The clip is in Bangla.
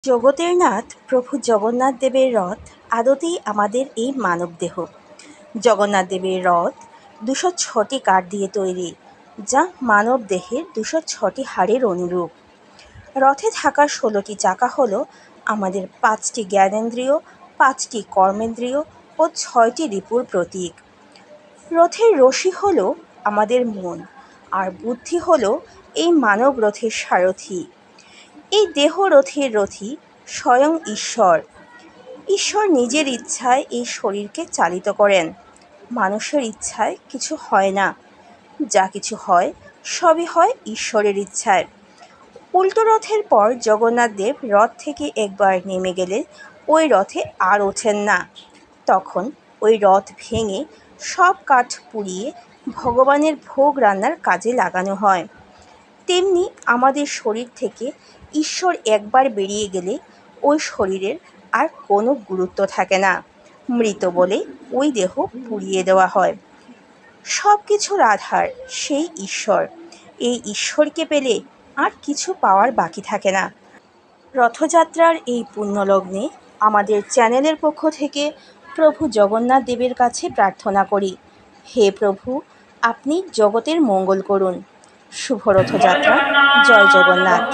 জগতের নাথ প্রভু জগন্নাথ দেবের রথ আদতেই আমাদের এই মানবদেহ। জগন্নাথ দেবের রথ ২০৬টি কাঠ দিয়ে তৈরি, যা মানব দেহের ২০৬টি হাড়ের অনুরূপ। রথে থাকা ১৬টি চাকা হল আমাদের ৫টি জ্ঞানেন্দ্রিয়, ৫টি কর্মেন্দ্রিয় ও ৬টি রিপুর প্রতীক। রথের রশি হল আমাদের মন, আর বুদ্ধি হল এই মানব রথের সারথি। এই দেহ রথের রথী স্বয়ং ঈশ্বর। ঈশ্বর নিজের ইচ্ছায় এই শরীরকে চালিত করেন। মানুষের ইচ্ছায় কিছু হয় না, যা কিছু হয় সবই হয় ঈশ্বরের ইচ্ছায়। উল্টো রথের পর জগন্নাথ দেব রথ থেকে একবার নেমে গেলে ওই রথে আর ওঠেন না। তখন ওই রথ ভেঙে সব কাঠ পুড়িয়ে ভগবানের ভোগ রান্নার কাজে লাগানো হয়। তেমনি আমাদের শরীর থেকে ঈশ্বর একবার বেরিয়ে গেলে ওই শরীরের আর কোনো গুরুত্ব থাকে না, মৃত বলে ওই দেহ পুড়িয়ে দেওয়া হয়। সব কিছুর আধার সেই ঈশ্বর। এই ঈশ্বরকে পেলে আর কিছু পাওয়ার বাকি থাকে না। রথযাত্রার এই পুণ্যলগ্নে আমাদের চ্যানেলের পক্ষ থেকে প্রভু জগন্নাথ দেবের কাছে প্রার্থনা করি, হে প্রভু, আপনি জগতের মঙ্গল করুন। শুভ রথযাত্রা। জয় জগন্নাথ।